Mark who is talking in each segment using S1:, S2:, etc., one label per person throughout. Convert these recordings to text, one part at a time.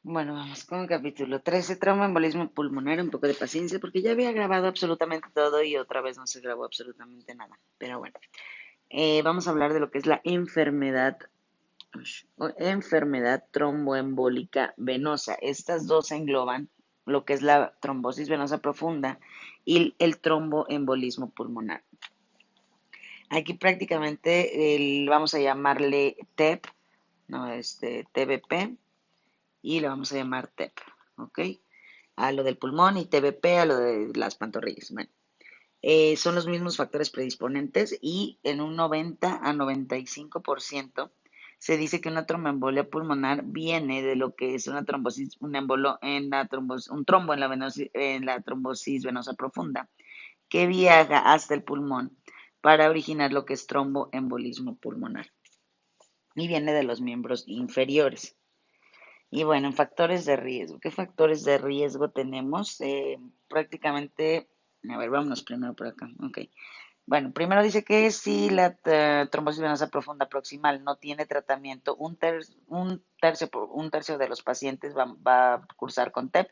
S1: Bueno, vamos con el capítulo 13, tromboembolismo pulmonar, un poco de paciencia, porque ya había grabado absolutamente todo y otra vez no se grabó absolutamente nada. Pero bueno, vamos a hablar de lo que es la enfermedad tromboembólica venosa. Estas dos engloban lo que es la trombosis venosa profunda y el tromboembolismo pulmonar. Aquí prácticamente vamos a llamarle TEP, no, TBP, y le vamos a llamar TEP, ¿ok? A lo del pulmón y TBP a lo de las pantorrillas. Bueno, son los mismos factores predisponentes y en un 90 a 95% se dice que una tromboembolia pulmonar viene de lo que es una trombosis, un embolo en la trombosis, un trombo en la trombosis venosa profunda que viaja hasta el pulmón para originar lo que es tromboembolismo pulmonar y viene de los miembros inferiores. Y bueno, en factores de riesgo. ¿Qué factores de riesgo tenemos? Prácticamente, a ver, vámonos primero por acá. Ok. Bueno, primero dice que si la trombosis venosa profunda proximal no tiene tratamiento, un tercio de los pacientes va a cursar con TEP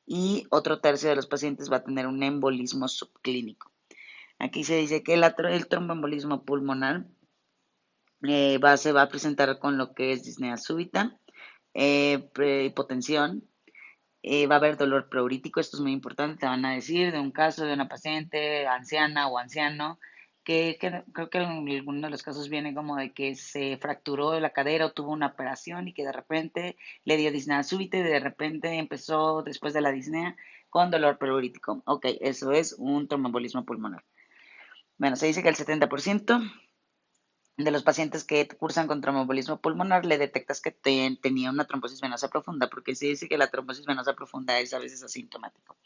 S1: y otro tercio de los pacientes va a tener un embolismo subclínico. Aquí se dice que el tromboembolismo pulmonar se va a presentar con lo que es disnea súbita, hipotensión, va a haber dolor pleurítico, esto es muy importante, te van a decir de un caso de una paciente anciana o anciano que creo que en alguno de los casos viene como de que se fracturó la cadera o tuvo una operación y que de repente le dio disnea súbita y de repente empezó después de la disnea con dolor pleurítico. Ok, eso es un tromboembolismo pulmonar. Bueno, se dice que el 70% de los pacientes que cursan con tromboembolismo pulmonar le detectas que tenía una trombosis venosa profunda, porque se dice que la trombosis venosa profunda es a veces asintomático.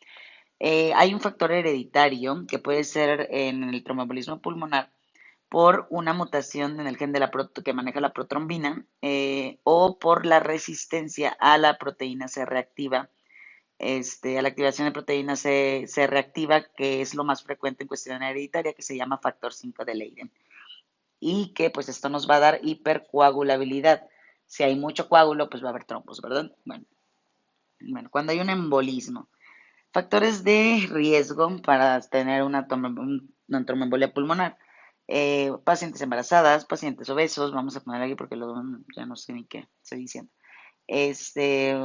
S1: Hay un factor hereditario que puede ser en el tromboembolismo pulmonar por una mutación en el gen de que maneja la protrombina o por la resistencia a la proteína C reactiva, a la activación de proteína C reactiva, que es lo más frecuente en cuestión hereditaria, que se llama factor 5 de Leiden y que pues esto nos va a dar hipercoagulabilidad. Si hay mucho coágulo, pues va a haber trombos, ¿verdad? Bueno, cuando hay un embolismo, factores de riesgo para tener una tromboembolia pulmonar. Pacientes embarazadas, pacientes obesos, vamos a poner aquí porque luego ya no sé ni qué estoy diciendo. Este,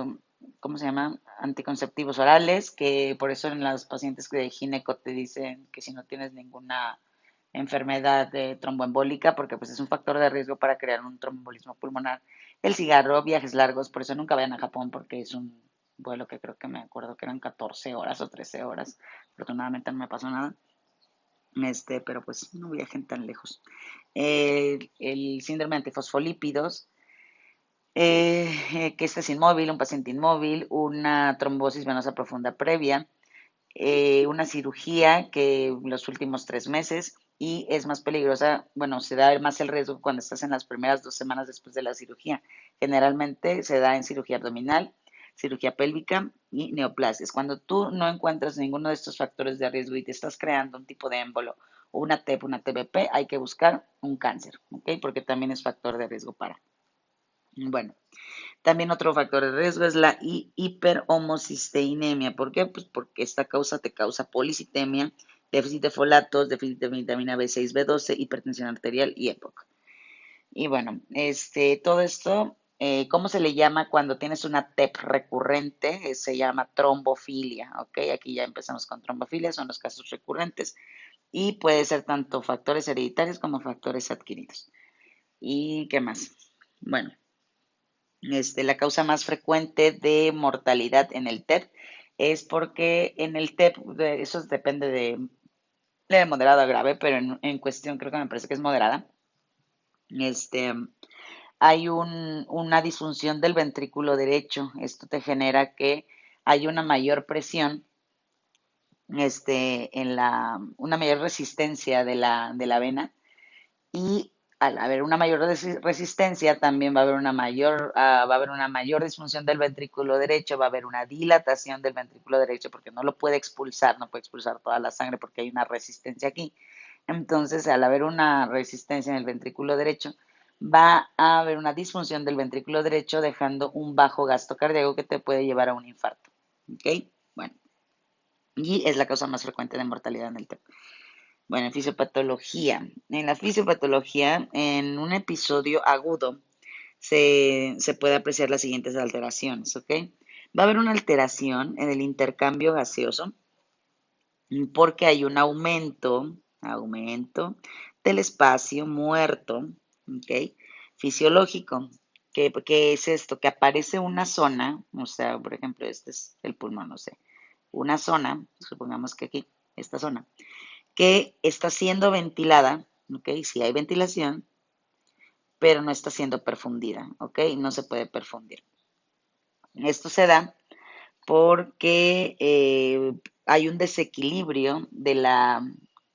S1: ¿Cómo se llama? Anticonceptivos orales, que por eso en las pacientes de gineco te dicen que si no tienes ninguna enfermedad tromboembólica, porque pues es un factor de riesgo para crear un tromboembolismo pulmonar. El cigarro, viajes largos, por eso nunca vayan a Japón, porque es un vuelo que creo que me acuerdo que eran 14 horas o 13 horas. Afortunadamente no me pasó nada. Pero pues no viajen tan lejos. El síndrome de antifosfolípidos, que este es inmóvil, un paciente inmóvil, una trombosis venosa profunda previa, una cirugía que los últimos 3 meses y es más peligrosa, bueno, se da más el riesgo cuando estás en las primeras 2 semanas después de la cirugía. Generalmente se da en cirugía abdominal, cirugía pélvica y neoplasias. Cuando tú no encuentras ninguno de estos factores de riesgo y te estás creando un tipo de émbolo o una TEP, una TBP, hay que buscar un cáncer, ¿ok? Porque también es factor de riesgo para. Bueno, también otro factor de riesgo es la hiperhomocisteinemia. ¿Por qué? Pues porque esta causa te causa policitemia, déficit de folatos, déficit de vitamina B6, B12, hipertensión arterial y EPOC. Y bueno, todo esto, ¿cómo se le llama cuando tienes una TEP recurrente? Se llama trombofilia, ¿ok? Aquí ya empezamos con trombofilia, son los casos recurrentes y puede ser tanto factores hereditarios como factores adquiridos. ¿Y qué más? Bueno, la causa más frecuente de mortalidad en el TEP es porque en el TEP, eso depende de moderado a grave, pero en cuestión creo que me parece que es moderada. Este, Hay una disfunción del ventrículo derecho. Esto te genera que hay una mayor presión, una mayor resistencia de la vena y al haber una mayor resistencia también va a haber una mayor disfunción del ventrículo derecho, va a haber una dilatación del ventrículo derecho porque no lo puede expulsar, no puede expulsar toda la sangre porque hay una resistencia aquí. Entonces, al haber una resistencia en el ventrículo derecho, va a haber una disfunción del ventrículo derecho, dejando un bajo gasto cardíaco que te puede llevar a un infarto. ¿Ok? Bueno, y es la causa más frecuente de mortalidad en el TEP. Bueno, en fisiopatología. En la fisiopatología, en un episodio agudo, se puede apreciar las siguientes alteraciones, ¿ok? Va a haber una alteración en el intercambio gaseoso porque hay un aumento del espacio muerto, ¿ok? Fisiológico. ¿Qué es esto? Que aparece una zona, o sea, por ejemplo, este es el pulmón, no sé, una zona, supongamos que aquí, esta zona, que está siendo ventilada, ¿ok? Sí hay ventilación, pero no está siendo perfundida, ¿ok? No se puede perfundir. Esto se da porque hay un desequilibrio de la,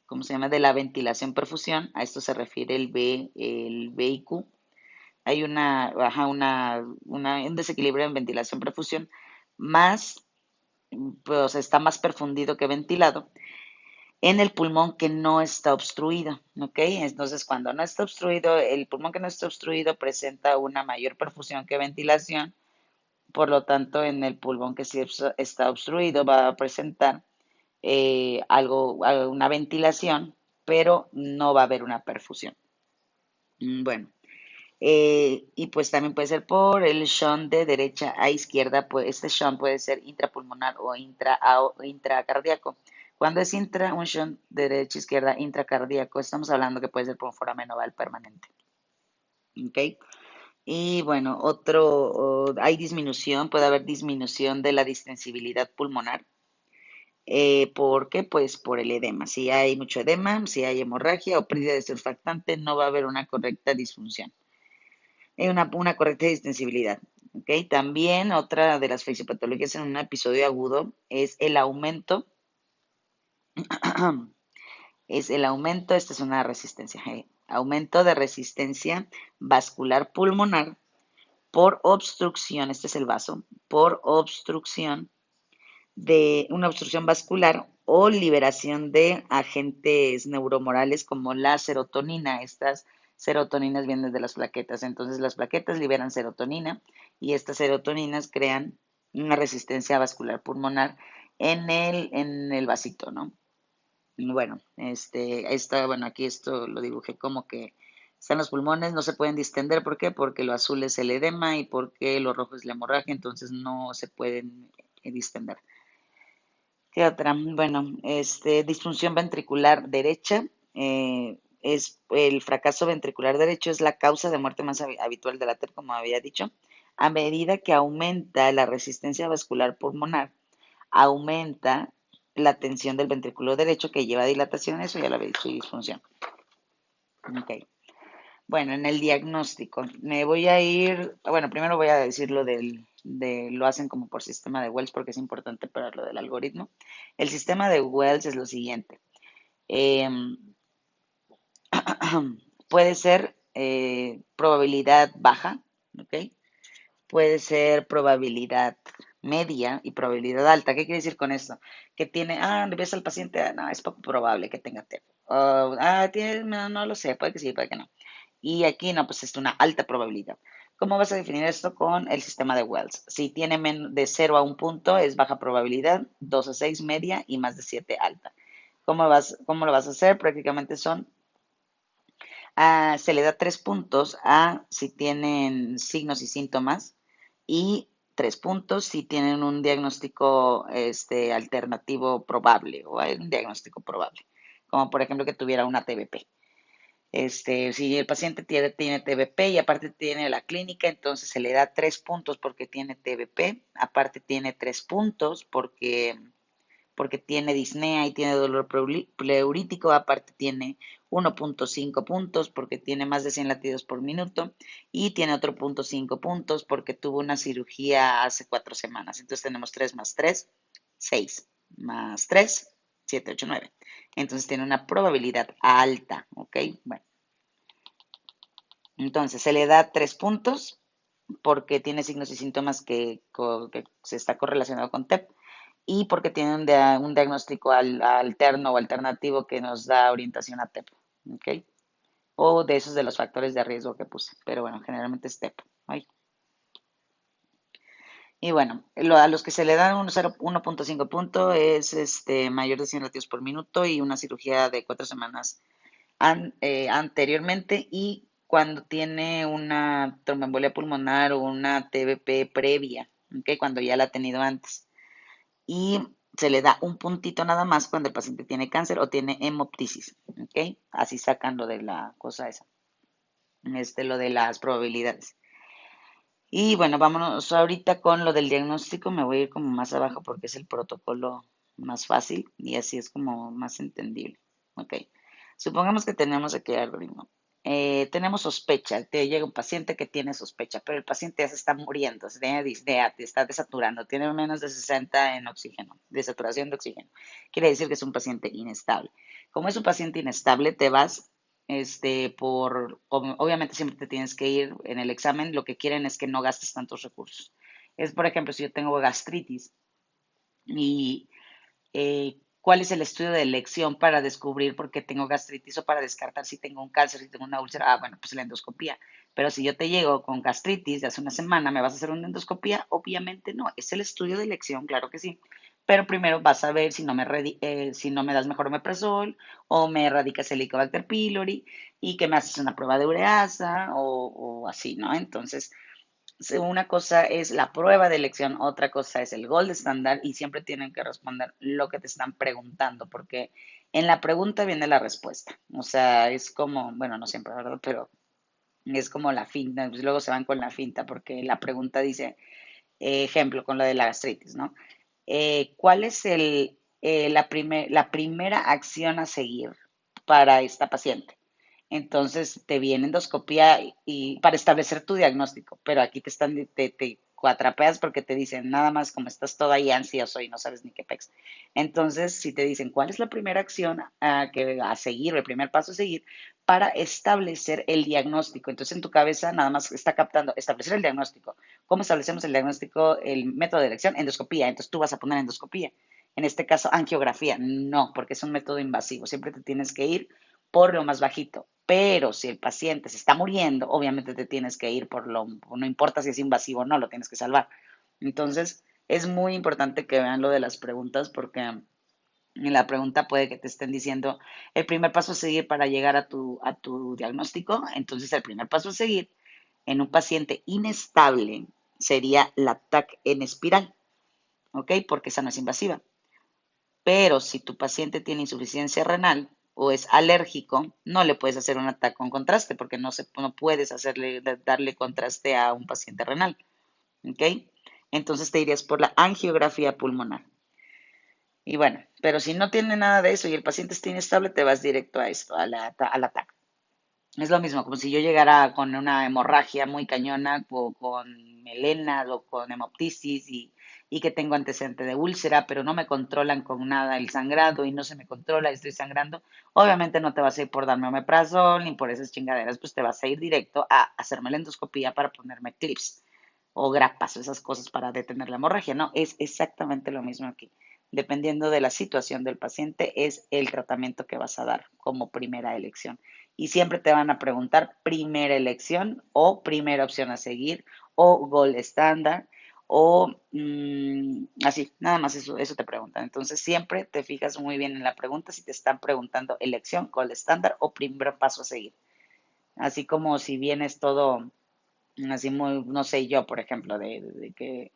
S1: ¿cómo se llama? De la ventilación-perfusión. A esto se refiere el VIQ. Hay un desequilibrio en ventilación-perfusión más, pues está más perfundido que ventilado en el pulmón que no está obstruido, ¿ok? Entonces, cuando no está obstruido, el pulmón que no está obstruido presenta una mayor perfusión que ventilación, por lo tanto, en el pulmón que sí está obstruido va a presentar una ventilación, pero no va a haber una perfusión. Bueno, y pues también puede ser por el shunt de derecha a izquierda, pues este shunt puede ser intrapulmonar o intracardíaco. Cuando es un shunt de derecha a izquierda intracardíaco, estamos hablando que puede ser por un foramen oval permanente. ¿Ok? Y bueno, hay disminución, puede haber disminución de la distensibilidad pulmonar. ¿Por qué? Pues por el edema. Si hay mucho edema, si hay hemorragia o pérdida de surfactante, no va a haber una correcta disfunción. Hay una correcta distensibilidad. ¿Okay? También otra de las fisiopatologías en un episodio agudo es el aumento. Esta es una resistencia. Aumento de resistencia vascular pulmonar por obstrucción, este es el vaso, por obstrucción de una obstrucción vascular o liberación de agentes neuromorales como la serotonina. Estas serotoninas vienen de las plaquetas, entonces las plaquetas liberan serotonina y estas serotoninas crean una resistencia vascular pulmonar en el vasito, ¿no? Bueno, aquí esto lo dibujé como que están los pulmones, no se pueden distender, ¿por qué? Porque lo azul es el edema y porque lo rojo es la hemorragia, entonces no se pueden distender. ¿Qué otra? Bueno, disfunción ventricular derecha. Es el fracaso ventricular derecho es la causa de muerte más habitual de la TEP, como había dicho. A medida que aumenta la resistencia vascular pulmonar, aumenta la tensión del ventrículo derecho que lleva a dilatación, eso ya lo había dicho, y disfunción. Ok. Bueno, en el diagnóstico, me voy a ir, bueno, primero voy a decir lo hacen como por sistema de Wells porque es importante para lo del algoritmo. El sistema de Wells es lo siguiente. Eh, puede ser probabilidad baja, ¿ok? Puede ser probabilidad media y probabilidad alta. ¿Qué quiere decir con esto? Que tiene, le ves al paciente, no, es poco probable que tenga TEP. No lo sé, puede que sí, puede que no. Y aquí no, pues es una alta probabilidad. ¿Cómo vas a definir esto con el sistema de Wells? Si tiene de 0 a 1 punto es baja probabilidad, 2 a 6 media y más de 7 alta. ¿Cómo lo vas a hacer? Prácticamente se le da 3 puntos a si tienen signos y síntomas y 3 puntos si tienen un diagnóstico alternativo probable o hay un diagnóstico probable, como por ejemplo que tuviera una TBP. Si el paciente tiene TBP y aparte tiene la clínica, entonces se le da 3 puntos porque tiene TBP, aparte tiene 3 puntos porque tiene disnea y tiene dolor pleurítico, aparte tiene 1.5 puntos porque tiene más de 100 latidos por minuto y tiene otro 0.5 puntos porque tuvo una cirugía hace 4 semanas. Entonces tenemos 3 más 3, 6 más 3, 7, 8, 9. Entonces tiene una probabilidad alta, ¿ok? Bueno, entonces se le da 3 puntos porque tiene signos y síntomas que se está correlacionado con TEP y porque tiene un diagnóstico alterno o alternativo que nos da orientación a TEP. ¿Ok? o de esos de los factores de riesgo que puse. Pero bueno, generalmente es TEP. Ay. Y bueno, a los que se le dan un 1.5 punto es mayor de 100 latidos por minuto y una cirugía de 4 semanas anteriormente, y cuando tiene una tromboembolia pulmonar o una TBP previa, ¿ok? Cuando ya la ha tenido antes. Y se le da un puntito nada más cuando el paciente tiene cáncer o tiene hemoptisis, ¿ok? Así sacando de la cosa esa, lo de las probabilidades. Y bueno, vámonos ahorita con lo del diagnóstico. Me voy a ir como más abajo porque es el protocolo más fácil y así es como más entendible. Ok. Supongamos que tenemos aquí al ritmo. Tenemos sospecha. Te llega un paciente que tiene sospecha, pero el paciente ya se está muriendo, se tiene disnea, te está desaturando, tiene menos de 60 en oxígeno, de saturación de oxígeno. Quiere decir que es un paciente inestable. Como es un paciente inestable, te vas obviamente siempre te tienes que ir en el examen, lo que quieren es que no gastes tantos recursos. Es, por ejemplo, si yo tengo gastritis y cuál es el estudio de elección para descubrir por qué tengo gastritis o para descartar si tengo un cáncer, si tengo una úlcera. Ah, bueno, pues la endoscopía. Pero si yo te llego con gastritis de hace una semana, ¿me vas a hacer una endoscopía? Obviamente no. Es el estudio de elección, claro que sí. Pero primero vas a ver si no me das mejor omeprazol o me erradicas el Helicobacter pylori y que me haces una prueba de ureasa o así, ¿no? Entonces, una cosa es la prueba de elección, otra cosa es el gold estándar y siempre tienen que responder lo que te están preguntando, porque en la pregunta viene la respuesta. O sea, es como, bueno, no siempre, ¿verdad? Pero es como la finta, pues luego se van con la finta, porque la pregunta dice, ejemplo, con lo de la gastritis, ¿no? ¿Cuál es la primera acción a seguir para esta paciente? Entonces te viene endoscopía y para establecer tu diagnóstico, pero aquí te cuatrapeas porque te dicen nada más como estás toda ahí ansioso y no sabes ni qué pex. Entonces, si te dicen cuál es la primera acción a seguir, el primer paso a seguir para establecer el diagnóstico. Entonces, en tu cabeza nada más está captando establecer el diagnóstico. ¿Cómo establecemos el diagnóstico? El método de elección, endoscopía. Entonces, tú vas a poner endoscopía. En este caso, angiografía. No, porque es un método invasivo. Siempre te tienes que ir por lo más bajito. Pero si el paciente se está muriendo, obviamente te tienes que ir no importa si es invasivo o no, lo tienes que salvar. Entonces, es muy importante que vean lo de las preguntas porque en la pregunta puede que te estén diciendo el primer paso a seguir para llegar a tu diagnóstico. Entonces, el primer paso a seguir en un paciente inestable sería la TAC en espiral, ¿ok? Porque esa no es invasiva. Pero si tu paciente tiene insuficiencia renal o es alérgico, no le puedes hacer un ataque con contraste porque no puedes darle contraste a un paciente renal. ¿Ok? Entonces te irías por la angiografía pulmonar. Y bueno, pero si no tiene nada de eso y el paciente está inestable, te vas directo a esto, al ataque. Es lo mismo, como si yo llegara con una hemorragia muy cañona, o con melena o con hemoptisis y que tengo antecedente de úlcera, pero no me controlan con nada el sangrado y no se me controla y estoy sangrando. Obviamente no te vas a ir por darme omeprazol ni por esas chingaderas, pues te vas a ir directo a hacerme la endoscopía para ponerme clips o grapas o esas cosas para detener la hemorragia. No, es exactamente lo mismo aquí. Dependiendo de la situación del paciente, es el tratamiento que vas a dar como primera elección. Y siempre te van a preguntar primera elección o primera opción a seguir o gold estándar o así, nada más eso te preguntan. Entonces siempre te fijas muy bien en la pregunta si te están preguntando elección, gold estándar o primer paso a seguir. Así como si vienes todo así muy, no sé, yo, por ejemplo, de que,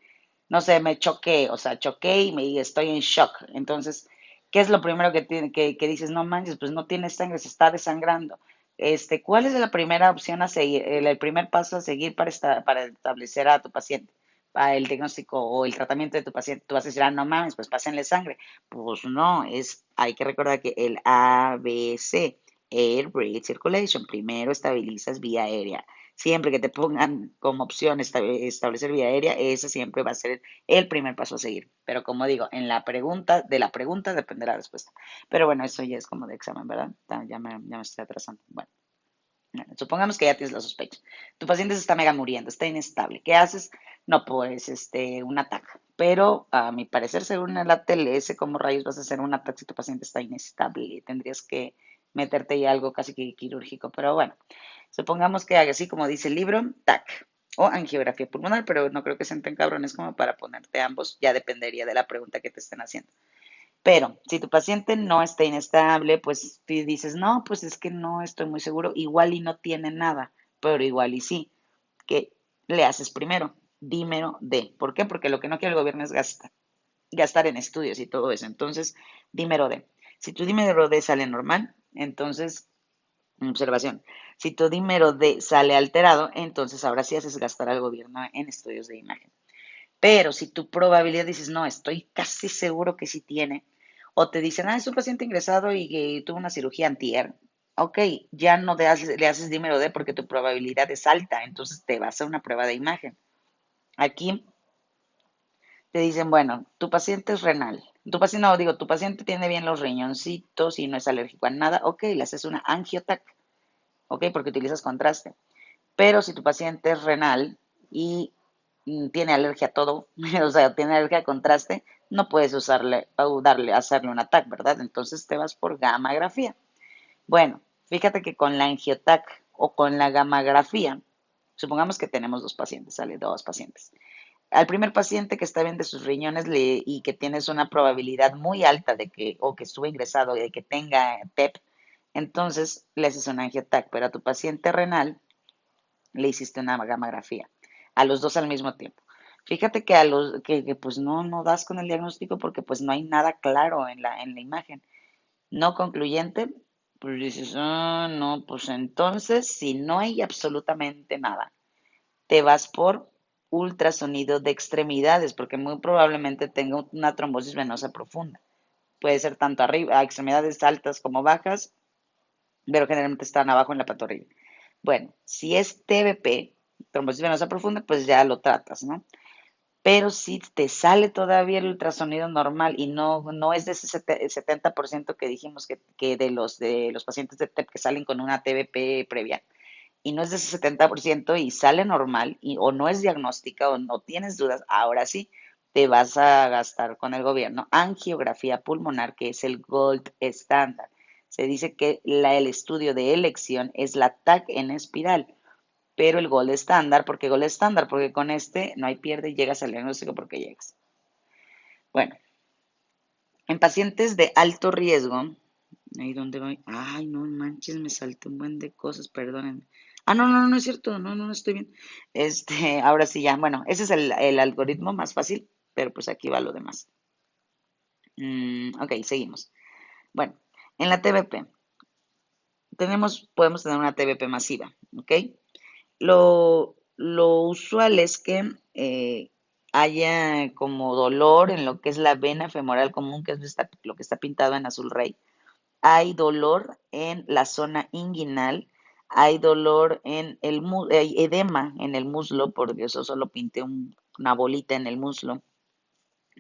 S1: no sé, me choqué, o sea, choqué y estoy en shock. Entonces, ¿qué es lo primero que dices? No manches, pues no tiene sangre, se está desangrando. ¿Cuál es la primera opción a seguir, el primer paso a seguir para establecer a tu paciente, para el diagnóstico o el tratamiento de tu paciente? Tú vas a decir, no mames, pues pásenle sangre. Pues no, hay que recordar que el ABC, Air Breath Circulation, primero estabilizas vía aérea. Siempre que te pongan como opción establecer vía aérea, ese siempre va a ser el primer paso a seguir. Pero como digo, de la pregunta depende la respuesta. Pero bueno, eso ya es como de examen, ¿verdad? Ya me estoy atrasando. Bueno, supongamos que ya tienes la sospecha. Tu paciente se está mega muriendo, está inestable. ¿Qué haces? No, pues, un ataque. Pero a mi parecer, según la TLS, ¿cómo rayos vas a hacer un ataque si tu paciente está inestable? Tendrías que meterte ya algo casi que quirúrgico, pero bueno, supongamos que haga así como dice el libro, TAC, o angiografía pulmonar, pero no creo que sean tan cabrones como para ponerte ambos, ya dependería de la pregunta que te estén haciendo. Pero si tu paciente no está inestable, pues tú dices, no, pues es que no estoy muy seguro, igual y no tiene nada, pero igual y sí. ¿Qué le haces primero? Dímero D. ¿Por qué? Porque lo que no quiere el gobierno es gastar en estudios y todo eso. Entonces, dímero D. Si tu dímero D sale normal, entonces, observación. Si tu dímero D sale alterado, entonces ahora sí haces gastar al gobierno en estudios de imagen. Pero si tu probabilidad dices, no, estoy casi seguro que sí tiene, o te dicen, es un paciente ingresado y que tuvo una cirugía antier, ok, ya no le haces dímero D porque tu probabilidad es alta, entonces te vas a una prueba de imagen. Aquí te dicen, bueno, tu paciente es renal. Tu paciente tiene bien los riñoncitos y no es alérgico a nada, ok, le haces una angiotac, ok, porque utilizas contraste. Pero si tu paciente es renal y tiene alergia a todo, o sea, tiene alergia a contraste, no puedes usarle o hacerle un ataque, ¿verdad? Entonces te vas por gammagrafía. Bueno, fíjate que con la angiotac o con la gammagrafía, supongamos que tenemos dos pacientes, sale dos pacientes. Al primer paciente que está bien de sus riñones y que tienes una probabilidad muy alta de que, o que estuvo ingresado y de que tenga TEP, entonces le haces una angiotac, pero a tu paciente renal le hiciste una gammagrafía, a los dos al mismo tiempo. Fíjate que pues no das con el diagnóstico porque pues no hay nada claro en la imagen. No concluyente, pues dices, no, pues entonces si no hay absolutamente nada, te vas por ultrasonido de extremidades, porque muy probablemente tenga una trombosis venosa profunda. Puede ser tanto arriba, a extremidades altas como bajas, pero generalmente están abajo en la pantorrilla. Bueno, si es TBP, trombosis venosa profunda, pues ya lo tratas, ¿no? Pero si te sale todavía el ultrasonido normal y no es de ese 70% que dijimos que de los pacientes de TEP que salen con una TBP previa, y no es de ese 70% y sale normal, o no es diagnóstica o no tienes dudas, ahora sí te vas a gastar con el gobierno angiografía pulmonar, que es el gold estándar. Se dice que el estudio de elección es la TAC en espiral, pero el gold estándar, ¿por qué gold estándar? Porque con este no hay pierde y llegas al diagnóstico porque llegas. Bueno, en pacientes de alto riesgo, ahí donde voy, ay, no manches, me salté un buen de cosas, perdónenme. No es cierto, no estoy bien. Ahora sí ya, bueno, ese es el algoritmo más fácil, pero pues aquí va lo demás. Ok, seguimos. Bueno, en la TBP, podemos tener una TBP masiva, ¿ok? Lo usual es que haya como dolor en lo que es la vena femoral común, que es lo que está pintado en azul rey. Hay dolor en la zona inguinal, hay dolor hay edema en el muslo, por Dios, yo solo pinté una bolita en el muslo.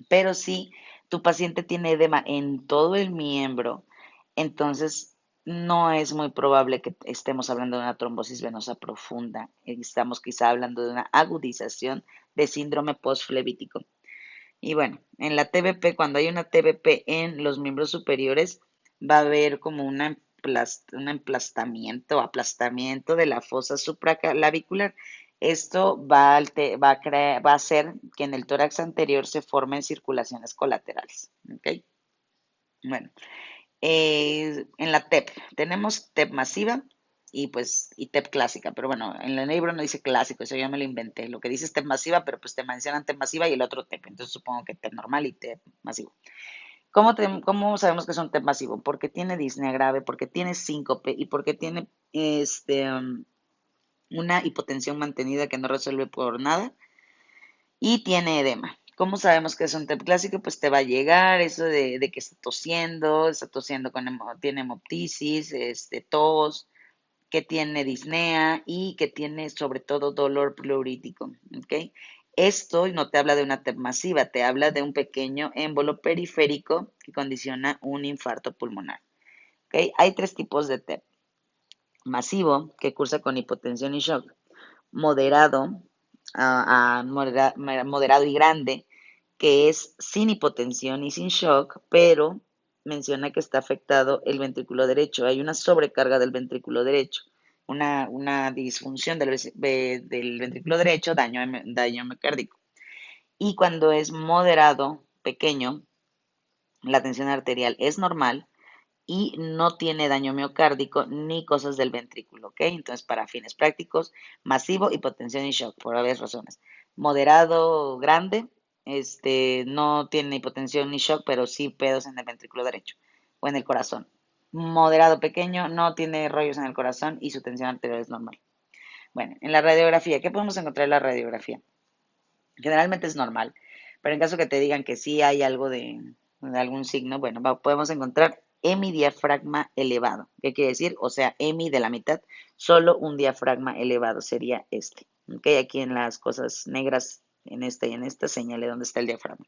S1: Pero si tu paciente tiene edema en todo el miembro, entonces no es muy probable que estemos hablando de una trombosis venosa profunda. Estamos quizá hablando de una agudización de síndrome postflevítico. Y bueno, en la TBP, cuando hay una TBP en los miembros superiores, va a haber como un emplastamiento, aplastamiento de la fosa supraclavicular. Esto va a hacer que en el tórax anterior se formen circulaciones colaterales. ¿Ok? Bueno, en la TEP tenemos TEP masiva y TEP clásica, pero bueno, en el libro no dice clásico, eso ya me lo inventé. Lo que dice es TEP masiva, pero pues te mencionan TEP masiva y el otro TEP, entonces supongo que TEP normal y TEP masivo. ¿Cómo sabemos que es un TEP masivo? Porque tiene disnea grave, porque tiene síncope y porque tiene una hipotensión mantenida que no resuelve por nada y tiene edema. ¿Cómo sabemos que es un TEP clásico? Pues te va a llegar eso de que está tosiendo tiene hemoptisis, tos, que tiene disnea y que tiene sobre todo dolor pleurítico, ¿ok? Esto no te habla de una TEP masiva, te habla de un pequeño émbolo periférico que condiciona un infarto pulmonar, ¿ok? Hay tres tipos de TEP. Masivo, que cursa con hipotensión y shock. Moderado, moderado y grande, que es sin hipotensión y sin shock, pero menciona que está afectado el ventrículo derecho. Hay una sobrecarga del ventrículo derecho, una disfunción del ventrículo derecho, daño miocárdico. Y cuando es moderado, pequeño, la tensión arterial es normal y no tiene daño miocárdico ni cosas del ventrículo, ¿ok? Entonces, para fines prácticos, masivo, hipotensión y shock, por varias razones. Moderado, grande, no tiene hipotensión ni shock, pero sí pedos en el ventrículo derecho o en el corazón. Moderado, pequeño, no tiene rollos en el corazón y su tensión arterial es normal. Bueno, en la radiografía, ¿qué podemos encontrar en la radiografía? Generalmente es normal, pero en caso que te digan que sí hay algo de algún signo, bueno, podemos encontrar hemidiafragma elevado. ¿Qué quiere decir? O sea, hemi de la mitad, solo un diafragma elevado sería este. ¿Ok? Aquí en las cosas negras, en esta y en esta, señale dónde está el diafragma.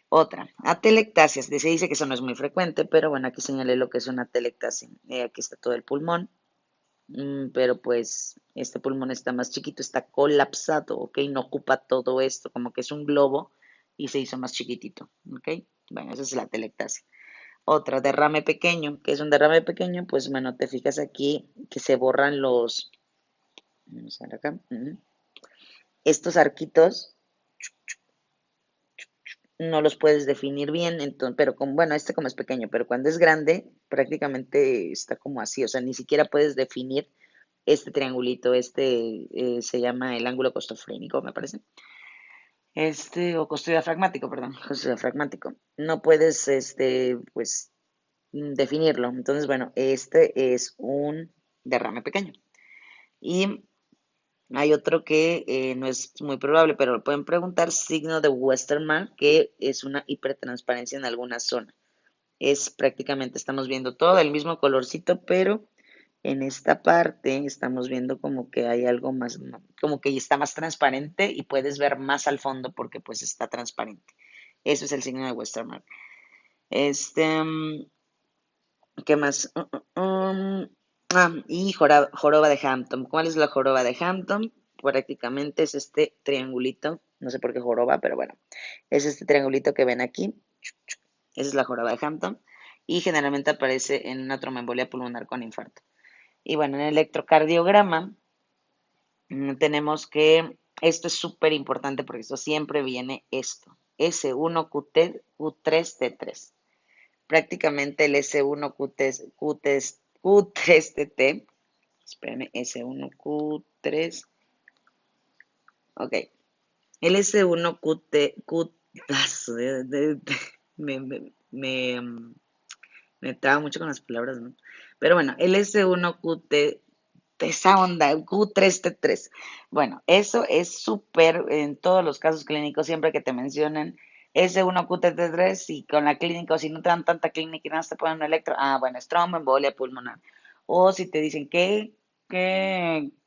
S1: Otra, atelectasia. Se dice que eso no es muy frecuente, pero bueno, aquí señalé lo que es una atelectasia. Aquí está todo el pulmón. Pero pues este pulmón está más chiquito, está colapsado, ¿ok? No ocupa todo esto, como que es un globo y se hizo más chiquitito, ¿ok? Bueno, esa es la atelectasia. Otra, derrame pequeño. ¿Qué es un derrame pequeño? Pues bueno, te fijas aquí que se borran vamos a ver acá, estos arquitos no los puedes definir bien, entonces, pero bueno, como es pequeño, pero cuando es grande, prácticamente está como así, o sea, ni siquiera puedes definir este triangulito, se llama el ángulo costofrénico, me parece. O costodiafragmático, perdón, costodiafragmático. No puedes, pues, definirlo. Entonces, bueno, este es un derrame pequeño. Y hay otro que no es muy probable, pero lo pueden preguntar, signo de Westermann, que es una hipertransparencia en alguna zona. Es prácticamente, estamos viendo todo el mismo colorcito, pero en esta parte estamos viendo como que hay algo más, como que está más transparente y puedes ver más al fondo porque pues está transparente. Eso es el signo de Westermarck. ¿Qué más? Y joroba de Hampton. ¿Cuál es la joroba de Hampton? Prácticamente es este triangulito, no sé por qué joroba, pero bueno, es este triangulito que ven aquí. Esa es la joroba de Hampton y generalmente aparece en una tromboembolia pulmonar con infarto. Y bueno, en el electrocardiograma tenemos que, esto es súper importante porque esto siempre viene esto, S1QT, Q3T3. Prácticamente el S1Q3TT, espérenme, S1Q3, ok, el S1QT, me, me, me, me traba mucho con las palabras, ¿no? Pero bueno, el S1QT, esa onda, Q3T3. Bueno, eso es súper en todos los casos clínicos, siempre que te mencionen S1QT3 y con la clínica, o si no te dan tanta clínica y nada, te ponen un electro, bueno, es tromboembolia pulmonar. O si te dicen que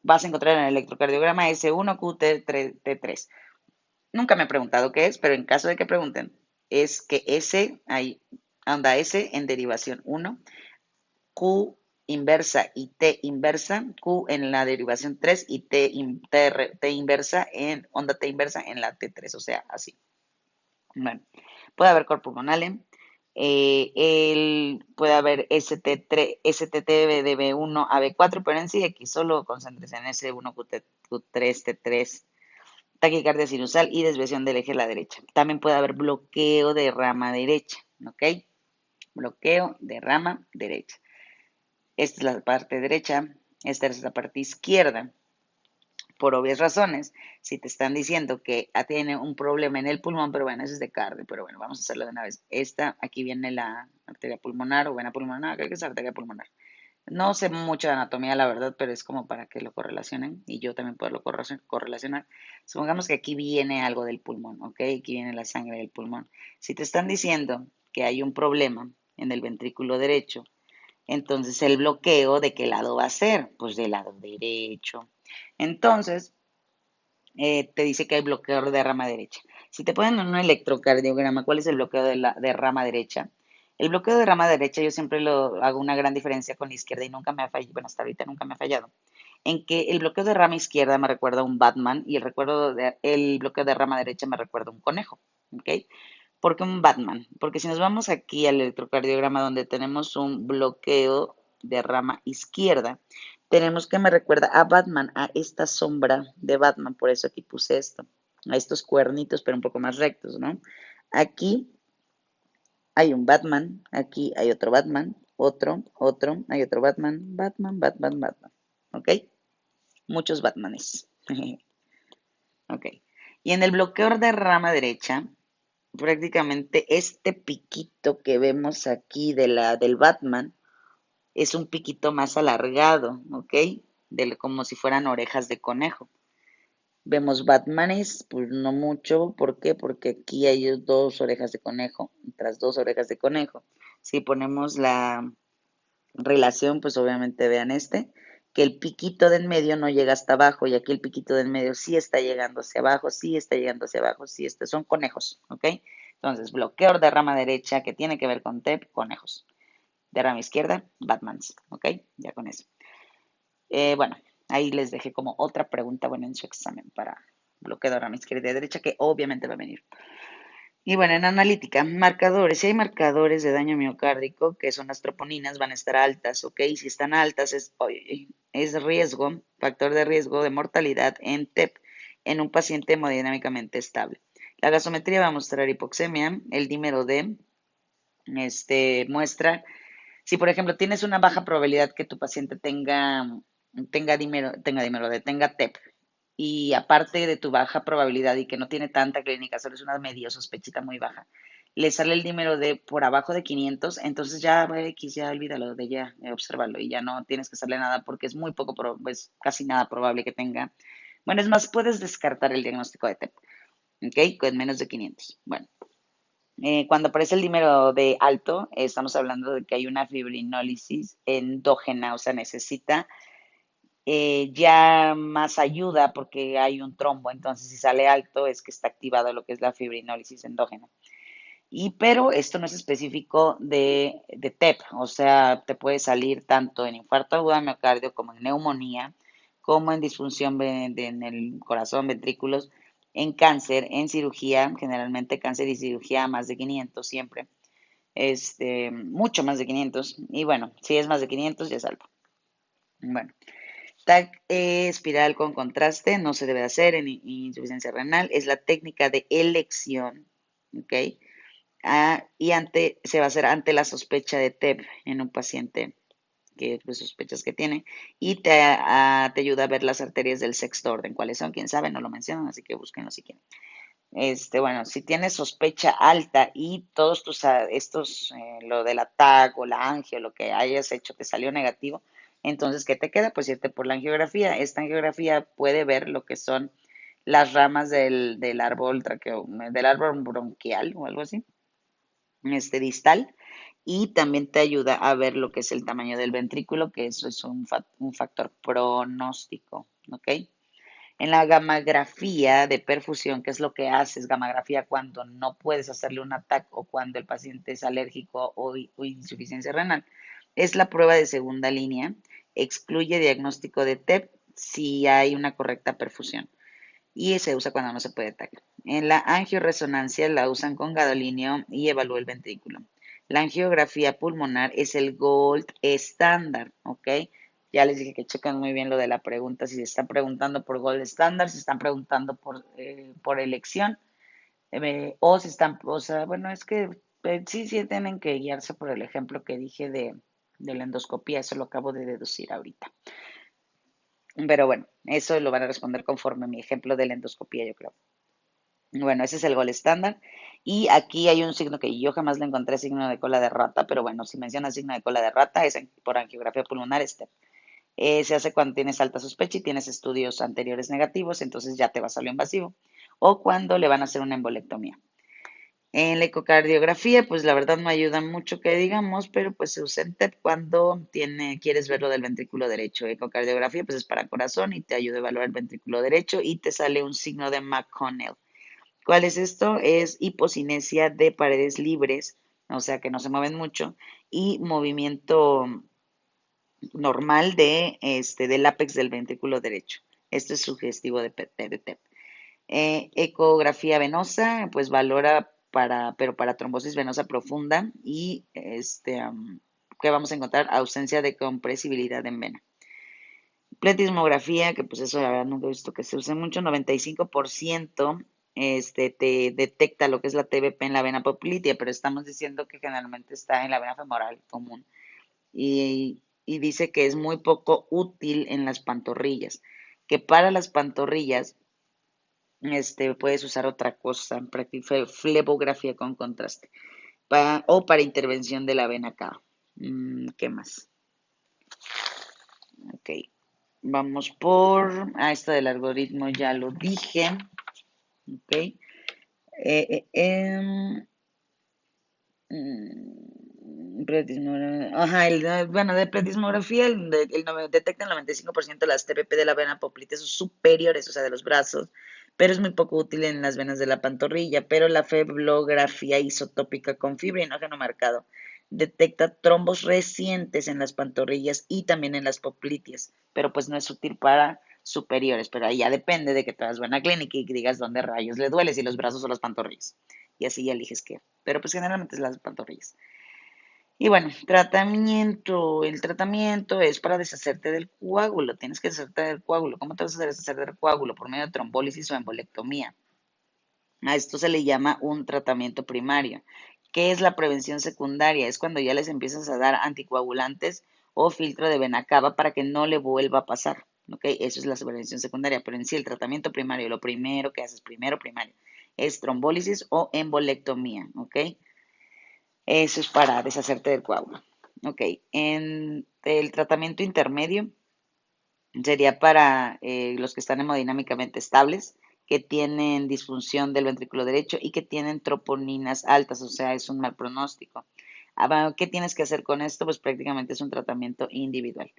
S1: vas a encontrar en el electrocardiograma S1QT3. Nunca me he preguntado qué es, pero en caso de que pregunten, es que S, hay onda S en derivación 1, Q inversa y T inversa, Q en la derivación 3 y T inversa en onda T inversa en la T3, o sea, así. Bueno, puede haber corpulmonale, puede haber ST3, STTBDB1, AB4, pero en sí X, solo concéntrese en S1, Q3, T3, taquicardia sinusal y desviación del eje a la derecha. También puede haber bloqueo de rama derecha, ¿ok? Bloqueo de rama derecha. Esta es la parte derecha, esta es la parte izquierda. Por obvias razones, si te están diciendo que tiene un problema en el pulmón, pero bueno, eso es de cardio, pero bueno, vamos a hacerlo de una vez. Aquí viene la arteria pulmonar o vena pulmonar, creo que es arteria pulmonar. No sé mucho de anatomía, la verdad, pero es como para que lo correlacionen y yo también puedo correlacionar. Supongamos que aquí viene algo del pulmón, ¿ok? Aquí viene la sangre del pulmón. Si te están diciendo que hay un problema en el ventrículo derecho, entonces, ¿el bloqueo de qué lado va a ser? Pues del lado derecho. Entonces, te dice que hay bloqueo de rama derecha. Si te ponen en un electrocardiograma, ¿cuál es el bloqueo de rama derecha? El bloqueo de rama derecha yo siempre lo hago una gran diferencia con la izquierda y nunca me ha fallado, bueno, hasta ahorita nunca me ha fallado. En que el bloqueo de rama izquierda me recuerda a un Batman y el bloqueo de rama derecha me recuerda a un conejo. ¿Ok? ¿Por qué un Batman? Porque si nos vamos aquí al electrocardiograma donde tenemos un bloqueo de rama izquierda, tenemos que me recuerda a Batman, a esta sombra de Batman, por eso aquí puse esto, a estos cuernitos, pero un poco más rectos, ¿no? Aquí hay un Batman, aquí hay otro Batman, otro, hay otro Batman, Batman, ¿ok? Muchos Batmanes, ¿ok? Y en el bloqueador de rama derecha, prácticamente este piquito que vemos aquí del Batman es un piquito más alargado, ¿ok? Como si fueran orejas de conejo. Vemos Batmanes, pues no mucho, ¿por qué? Porque aquí hay dos orejas de conejo, tras dos orejas de conejo. Si ponemos la relación, pues obviamente vean que el piquito de en medio no llega hasta abajo y aquí el piquito de en medio sí está llegando hacia abajo, sí está llegando hacia abajo, son conejos, ¿ok? Entonces, bloqueador de rama derecha que tiene que ver con TEP, conejos. De rama izquierda, Batmans, ¿ok? Ya con eso. Bueno, ahí les dejé como otra pregunta, bueno, en su examen para bloqueador de rama izquierda y derecha, que obviamente va a venir. Y bueno, en analítica, marcadores. Si hay marcadores de daño miocárdico, que son las troponinas, van a estar altas, ¿ok? Si están altas, es riesgo, factor de riesgo de mortalidad en TEP, en un paciente hemodinámicamente estable. La gasometría va a mostrar hipoxemia, el dímero D muestra, si por ejemplo tienes una baja probabilidad que tu paciente tenga TEP, y aparte de tu baja probabilidad y que no tiene tanta clínica, solo es una medio sospechita muy baja, le sale el dímero de por abajo de 500, entonces ya X, ya olvídalo de ya, observarlo y ya no tienes que hacerle nada porque es muy poco, es casi nada probable que tenga. Bueno, es más, puedes descartar el diagnóstico de TEP, ¿ok? Con menos de 500. Bueno, cuando aparece el dímero de alto, estamos hablando de que hay una fibrinólisis endógena, o sea, necesita ya más ayuda porque hay un trombo, entonces si sale alto es que está activado lo que es la fibrinólisis endógena. Pero esto no es específico de TEP, o sea, te puede salir tanto en infarto agudo de miocardio como en neumonía, como en disfunción en el corazón, ventrículos, en cáncer, en cirugía, generalmente cáncer y cirugía más de 500 siempre, mucho más de 500, y bueno, si es más de 500 ya es alto. Bueno, TAC espiral con contraste no se debe hacer en insuficiencia renal, es la técnica de elección, ¿ok? Se va a hacer ante la sospecha de TEP en un paciente que pues, sospechas que tiene y te ayuda a ver las arterias del sexto orden. ¿Cuáles son? ¿Quién sabe? No lo mencionan, así que búsquenlo si quieren. Bueno, si tienes sospecha alta y todos lo del TAC o la angio, lo que hayas hecho te salió negativo, entonces, ¿qué te queda? Pues irte por la angiografía. Esta angiografía puede ver lo que son las ramas del árbol del árbol bronquial o algo así, distal, y también te ayuda a ver lo que es el tamaño del ventrículo, que eso es un factor pronóstico, ¿ok? En la gamografía de perfusión, ¿qué es lo que haces? Gamografía cuando no puedes hacerle un ataque o cuando el paciente es alérgico o insuficiencia renal. Es la prueba de segunda línea. Excluye diagnóstico de TEP si hay una correcta perfusión. Y se usa cuando no se puede atacar. En la angioresonancia la usan con gadolinio y evalúa el ventrículo. La angiografía pulmonar es el gold estándar, ¿ok? Ya les dije que chequen muy bien lo de la pregunta, si se están preguntando por gold estándar, si están preguntando por elección, o si están, o sea, bueno, es que sí tienen que guiarse por el ejemplo que dije de la endoscopía, eso lo acabo de deducir ahorita. Pero bueno, eso lo van a responder conforme a mi ejemplo de la endoscopía, yo creo. Bueno, ese es el gol estándar. Y aquí hay un signo que yo jamás le encontré, signo de cola de rata, pero bueno, si menciona signo de cola de rata, es por angiografía pulmonar, se hace cuando tienes alta sospecha y tienes estudios anteriores negativos, entonces ya te vas a lo invasivo. O cuando le van a hacer una embolectomía. En la ecocardiografía, pues la verdad no ayuda mucho que digamos, pero pues se usa en TEP cuando quieres ver lo del ventrículo derecho. Ecocardiografía, pues es para corazón y te ayuda a evaluar el ventrículo derecho y te sale un signo de McConnell. ¿Cuál es esto? Es hipocinesia de paredes libres, o sea que no se mueven mucho, y movimiento normal del ápex del ventrículo derecho. Esto es sugestivo de TEP. Ecografía venosa, pues valora pero para trombosis venosa profunda y que vamos a encontrar ausencia de compresibilidad en vena. Pletismografía, que pues eso la verdad nunca he visto que se use mucho, 95% te detecta lo que es la TBP en la vena poplitea, pero estamos diciendo que generalmente está en la vena femoral común. Y dice que es muy poco útil en las pantorrillas, que para las pantorrillas puedes usar otra cosa, flebografía con contraste, o para intervención de la vena cava. ¿Qué más? Ok, vamos por, esto del algoritmo ya lo dije, ok. Ajá, bueno, de pletismografía, detecta el 95% de las TPP de la vena poplitea superiores, o sea, de los brazos, pero es muy poco útil en las venas de la pantorrilla. Pero la feblografía isotópica con fibrinógeno marcado detecta trombos recientes en las pantorrillas y también en las popliteas, pero pues no es útil para superiores, pero ahí ya depende de que te vas a una clínica y digas dónde rayos le duele, si los brazos o las pantorrillas, y así ya eliges qué, pero pues generalmente es las pantorrillas. Y bueno, tratamiento. El tratamiento es para deshacerte del coágulo. Tienes que deshacerte del coágulo. ¿Cómo te vas a deshacer del coágulo? Por medio de trombólisis o embolectomía. A esto se le llama un tratamiento primario. ¿Qué es la prevención secundaria? Es cuando ya les empiezas a dar anticoagulantes o filtro de vena cava para que no le vuelva a pasar. ¿Ok? Eso es la prevención secundaria. Pero en sí, el tratamiento primario, lo primero que haces, primario, es trombólisis o embolectomía. ¿Ok? Eso es para deshacerte del coágulo. Ok, en el tratamiento intermedio sería para los que están hemodinámicamente estables, que tienen disfunción del ventrículo derecho y que tienen troponinas altas, o sea, es un mal pronóstico. ¿Qué tienes que hacer con esto? Pues prácticamente es un tratamiento individual.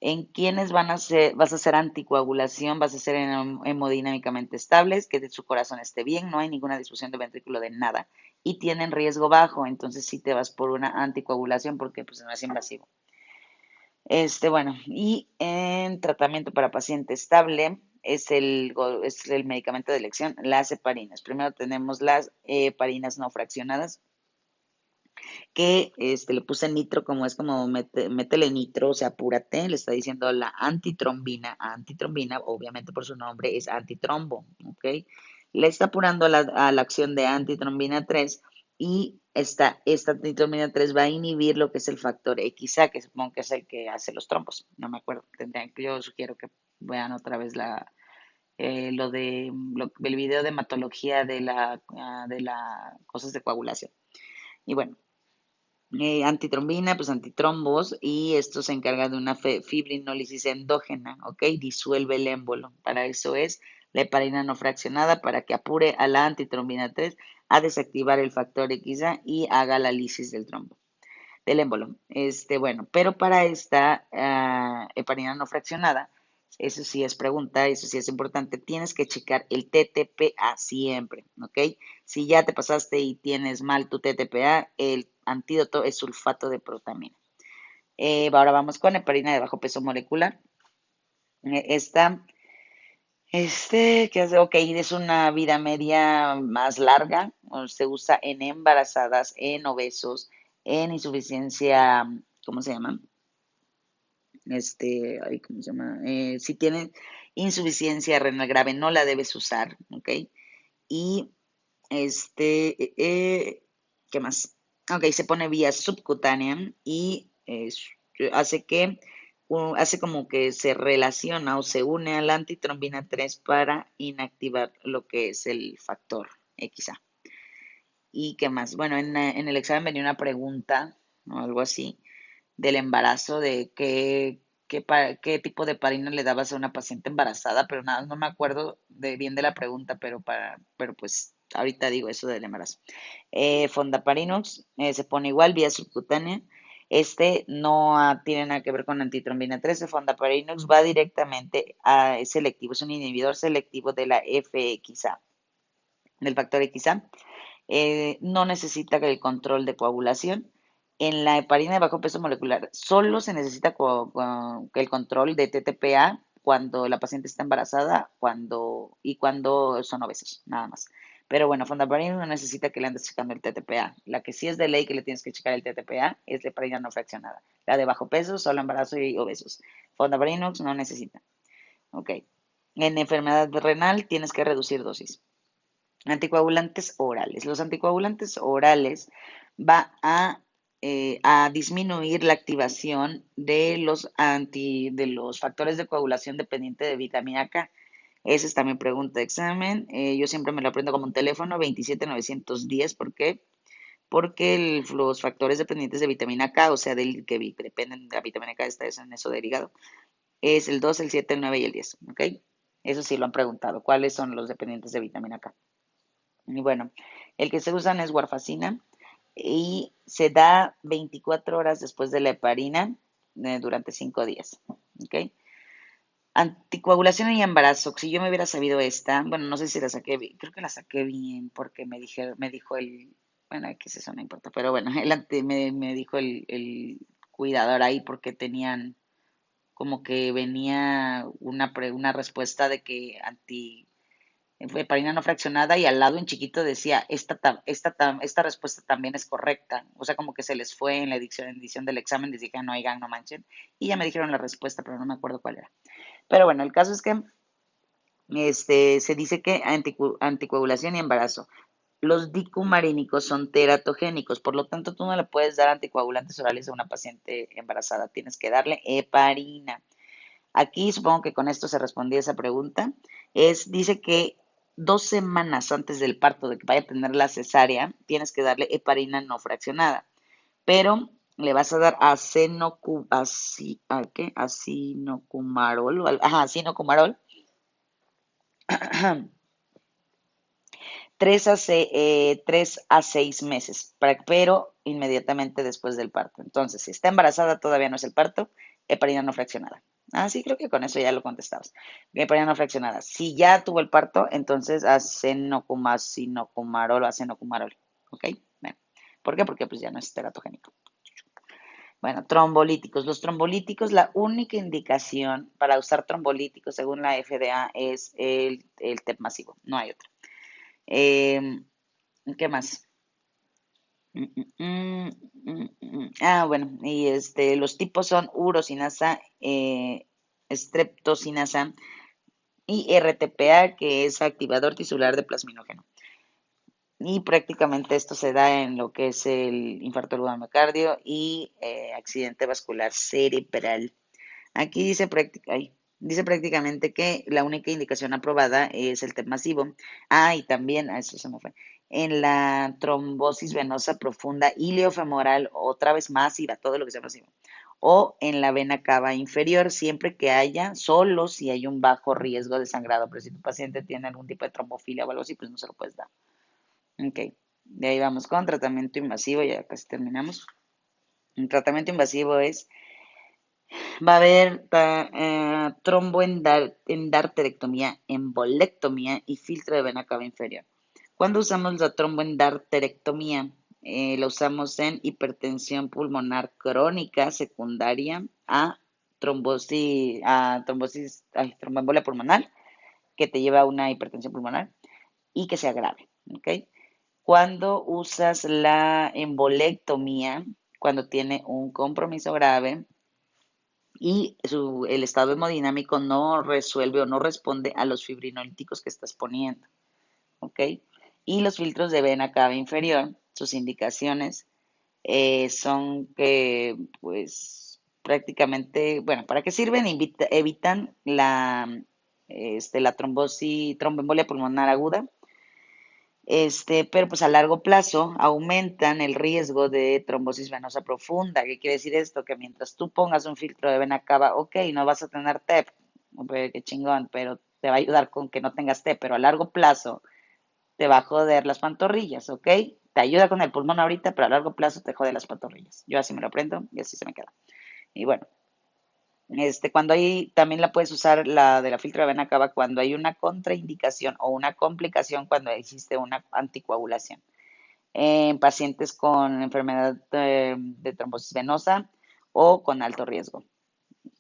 S1: ¿En quiénes vas a hacer anticoagulación? Vas a hacer en hemodinámicamente estables, que su corazón esté bien, no hay ninguna disfunción de ventrículo de nada y tienen riesgo bajo, entonces sí te vas por una anticoagulación porque pues no es invasivo. Bueno, y en tratamiento para paciente estable es el medicamento de elección, las heparinas. Primero tenemos las heparinas no fraccionadas, que le puse nitro, como es como métele nitro, o sea, apúrate, le está diciendo la antitrombina, obviamente por su nombre es antitrombo, ¿ok? Le está apurando a la acción de antitrombina 3 y esta antitrombina 3 va a inhibir lo que es el factor XA, que supongo que es el que hace los trombos, no me acuerdo, yo sugiero que vean otra vez el video de hematología de la cosas de coagulación. Y bueno, antitrombina, pues antitrombos, y esto se encarga de una fibrinólisis endógena, ¿ok? Disuelve el émbolo. Para eso es la heparina no fraccionada, para que apure a la antitrombina 3 a desactivar el factor XA y haga la lisis del trombo, del émbolo. Bueno, pero para esta heparina no fraccionada, eso sí es pregunta, eso sí es importante, tienes que checar el TTPA siempre, ¿ok? Si ya te pasaste y tienes mal tu TTPA, el antídoto es sulfato de protamina. Ahora vamos con heparina de bajo peso molecular. Esta, que hace, ok, es una vida media más larga, se usa en embarazadas, en obesos, en insuficiencia, ¿cómo se llama? ¿Cómo se llama? Si tienes insuficiencia renal grave, no la debes usar, ¿ok? Y ¿qué más? Ok, se pone vía subcutánea y hace como que se relaciona o se une a la antitrombina 3 para inactivar lo que es el factor XA. ¿Y qué más? Bueno, en el examen venía una pregunta o algo así del embarazo, de qué tipo de parina le dabas a una paciente embarazada, pero nada, no me acuerdo bien de la pregunta, pero pues ahorita digo eso del embarazo. Fondaparinux se pone igual vía subcutánea. No tiene nada que ver con antitrombina 13. Fondaparinux va directamente es selectivo, es un inhibidor selectivo de la FXA, del factor XA. No necesita el control de coagulación. En la heparina de bajo peso molecular solo se necesita el control de TTPA cuando la paciente está embarazada y cuando son obesos, nada más. Pero bueno, fondaparinux no necesita que le andes checando el TTPA. La que sí es de ley que le tienes que checar el TTPA es la heparina no fraccionada. La de bajo peso, solo embarazo y obesos. Fondaparinux no necesita. Ok. En enfermedad renal tienes que reducir dosis. Anticoagulantes orales. Los anticoagulantes orales va a disminuir la activación de los factores de coagulación dependiente de vitamina K. Esa es también pregunta de examen. Yo siempre me lo aprendo como un teléfono, 27910. ¿Por qué? Porque los factores dependientes de vitamina K, o sea, del que dependen de la vitamina K, está en eso del hígado, es el 2, el 7, el 9 y el 10. ¿Ok? Eso sí lo han preguntado. ¿Cuáles son los dependientes de vitamina K? Y bueno, el que se usan es warfarin y se da 24 horas después de la heparina durante 5 días. ¿Ok? Anticoagulación y embarazo. Si yo me hubiera sabido esta, bueno, no sé si la saqué bien, creo que la saqué bien porque me dijo el, bueno, qué es eso, no importa, pero bueno, me dijo el cuidador ahí porque tenían como que venía una respuesta de que heparina no fraccionada y al lado en chiquito decía, esta respuesta también es correcta. O sea, como que se les fue en la edición del examen, les dije, no, oigan, no manchen. Y ya me dijeron la respuesta, pero no me acuerdo cuál era. Pero bueno, el caso es que se dice que anticoagulación y embarazo. Los dicumarínicos son teratogénicos, por lo tanto tú no le puedes dar anticoagulantes orales a una paciente embarazada, tienes que darle heparina. Aquí supongo que con esto se respondía esa pregunta. Dice que 2 semanas antes del parto, de que vaya a tener la cesárea, tienes que darle heparina no fraccionada, pero le vas a dar acinocumarol, acinocumarol 3 a 6 meses, pero inmediatamente después del parto. Entonces, si está embarazada, todavía no es el parto, heparina no fraccionada. Ah, sí, creo que con eso ya lo contestabas. Heparina no fraccionada. Si ya tuvo el parto, entonces acenocumarol o acenocumarol. ¿Ok? Bueno, ¿por qué? Porque pues ya no es teratogénico. Bueno, trombolíticos. Los trombolíticos, la única indicación para usar trombolíticos según la FDA es el TEP masivo, no hay otra. Eh, ¿Qué más? Bueno, y los tipos son urosinasa, streptosinasa y RTPA, que es activador tisular de plasminógeno. Y prácticamente esto se da en lo que es el infarto agudo del miocardio y accidente vascular cerebral. Aquí dice prácticamente que la única indicación aprobada es el TEP masivo. Y también, eso se me fue, en la trombosis venosa profunda iliofemoral, otra vez masiva, todo lo que sea masivo. O en la vena cava inferior, siempre que haya, solo si hay un bajo riesgo de sangrado. Pero si tu paciente tiene algún tipo de trombofilia o algo así, pues no se lo puedes dar. Ok, de ahí vamos con tratamiento invasivo, ya casi terminamos. El tratamiento invasivo va a haber tromboendarterectomía, embolectomía y filtro de vena cava inferior. Cuando usamos la tromboendarterectomía, la usamos en hipertensión pulmonar crónica secundaria a tromboembolia pulmonar, que te lleva a una hipertensión pulmonar y que sea grave. ¿Ok? Cuando usas la embolectomía, cuando tiene un compromiso grave y el estado hemodinámico no resuelve o no responde a los fibrinolíticos que estás poniendo. ¿Ok? Y los filtros de vena cava inferior, sus indicaciones son que, pues, prácticamente, bueno, ¿para qué sirven? Evitan la tromboembolia pulmonar aguda, pero pues a largo plazo aumentan el riesgo de trombosis venosa profunda. ¿Qué quiere decir esto? Que mientras tú pongas un filtro de vena cava, ok, no vas a tener TEP, qué chingón, pero te va a ayudar con que no tengas TEP, pero a largo plazo te va a joder las pantorrillas, ¿ok? Te ayuda con el pulmón ahorita, pero a largo plazo te jode las pantorrillas. Yo así me lo aprendo y así se me queda. Y bueno, cuando también la puedes usar la de la filtro de vena cava cuando hay una contraindicación o una complicación cuando existe una anticoagulación. En pacientes con enfermedad de trombosis venosa o con alto riesgo.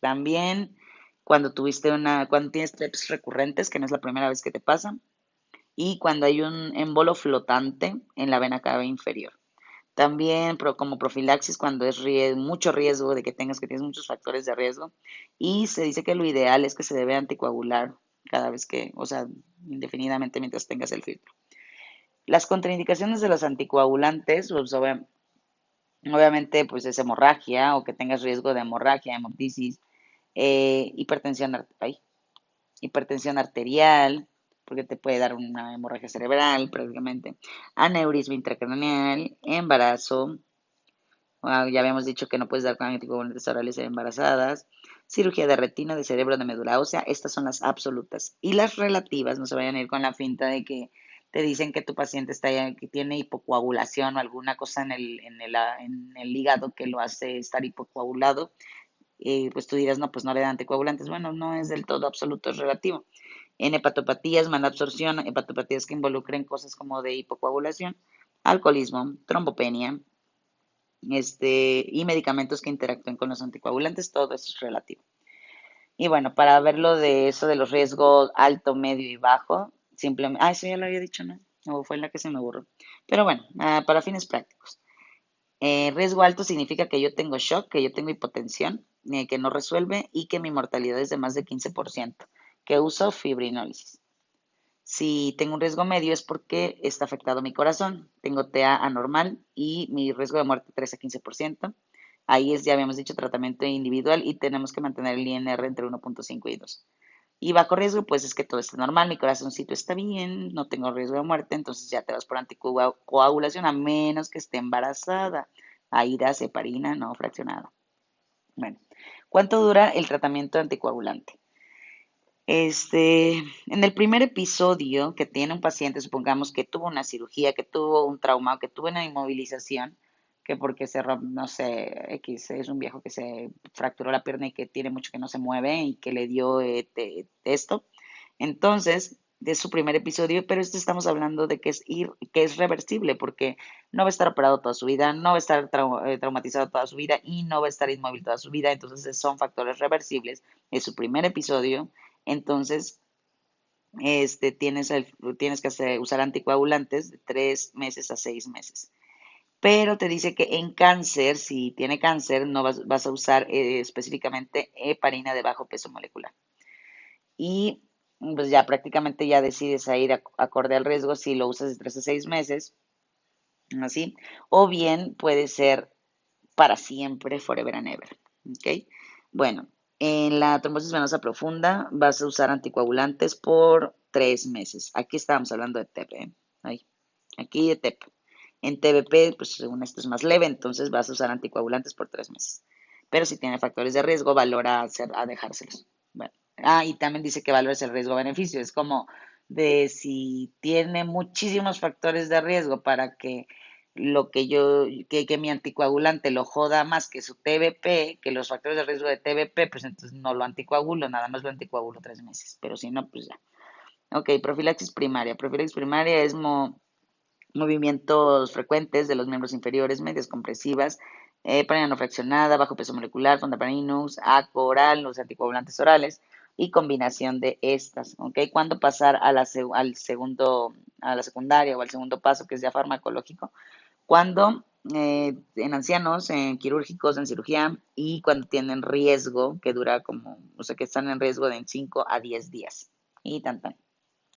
S1: También cuando tienes TEPs recurrentes, que no es la primera vez que te pasa, y cuando hay un émbolo flotante en la vena cava inferior. También como profilaxis cuando es mucho riesgo de que tienes muchos factores de riesgo. Y se dice que lo ideal es que se debe anticoagular cada vez que, o sea, indefinidamente mientras tengas el filtro. Las contraindicaciones de los anticoagulantes, pues, obviamente, pues es hemorragia o que tengas riesgo de hemorragia, hemoptisis, hipertensión arterial, porque te puede dar una hemorragia cerebral prácticamente, aneurisma intracraneal, embarazo, ya habíamos dicho que no puedes dar con anticoagulantes orales en embarazadas, cirugía de retina, de cerebro, de médula ósea, estas son las absolutas. Y las relativas, no se vayan a ir con la finta de que te dicen que tu paciente que tiene hipocoagulación o alguna cosa en el hígado que lo hace estar hipocoagulado, pues tú dirás, no, pues no le dan anticoagulantes. Bueno, no es del todo absoluto, es relativo. En hepatopatías, malabsorción, hepatopatías que involucren cosas como de hipocoagulación, alcoholismo, trombopenia, y medicamentos que interactúen con los anticoagulantes, todo eso es relativo. Y bueno, para verlo de eso de los riesgos alto, medio y bajo, simplemente, eso ya lo había dicho, ¿no? O fue en la que se me borró. Pero bueno, para fines prácticos. Riesgo alto significa que yo tengo shock, que yo tengo hipotensión, que no resuelve y que mi mortalidad es de más de 15%, que uso fibrinólisis. Si tengo un riesgo medio es porque está afectado mi corazón. Tengo TA anormal y mi riesgo de muerte 13 a 15%. Ahí ya habíamos dicho, tratamiento individual y tenemos que mantener el INR entre 1.5 y 2. Y bajo riesgo, pues es que todo está normal, mi corazoncito está bien, no tengo riesgo de muerte, entonces ya te vas por anticoagulación a menos que esté embarazada. Ahí das heparina no fraccionada. Bueno, ¿cuánto dura el tratamiento anticoagulante? En el primer episodio que tiene un paciente, supongamos que tuvo una cirugía, que tuvo un trauma, o que tuvo una inmovilización, que porque se rompe, no sé, X, es un viejo que se fracturó la pierna y que tiene mucho que no se mueve y que le dio esto. Entonces, de su primer episodio, pero esto estamos hablando de que es reversible, porque no va a estar operado toda su vida, no va a estar traumatizado toda su vida y no va a estar inmóvil toda su vida. Entonces, son factores reversibles. Es su primer episodio, entonces, tienes que usar anticoagulantes de 3 meses a 6 meses. Pero te dice que en cáncer, si tiene cáncer, no vas a usar específicamente heparina de bajo peso molecular. Y pues ya prácticamente ya decides a ir acorde al riesgo si lo usas de 3 a 6 meses, así, o bien puede ser para siempre, forever and ever. ¿Ok? Bueno, en la trombosis venosa profunda vas a usar anticoagulantes por 3 meses. Aquí estábamos hablando de TEP, ¿eh? Ahí, aquí de TEP. En TBP, pues según esto es más leve, entonces vas a usar anticoagulantes por 3 meses. Pero si tiene factores de riesgo, valora a dejárselos. Bueno. Y también dice que valores el riesgo-beneficio. Es como de si tiene muchísimos factores de riesgo para que que mi anticoagulante lo joda más que su TBP, que los factores de riesgo de TBP, pues entonces no lo anticoagulo, nada más lo anticoagulo 3 meses, pero si no, pues ya. Ok, profilaxis primaria. Profilaxis primaria es movimientos frecuentes de los miembros inferiores, medias compresivas, heparina no fraccionada, bajo peso molecular, fondaparinux, ACO oral, los anticoagulantes orales y combinación de estas, ¿ok? ¿Cuándo pasar al segundo, a la secundaria o al segundo paso, que es ya farmacológico? Cuando en ancianos, en quirúrgicos, en cirugía y cuando tienen riesgo, que dura como, o sea, que están en riesgo de 5 a 10 días. Y tan tan.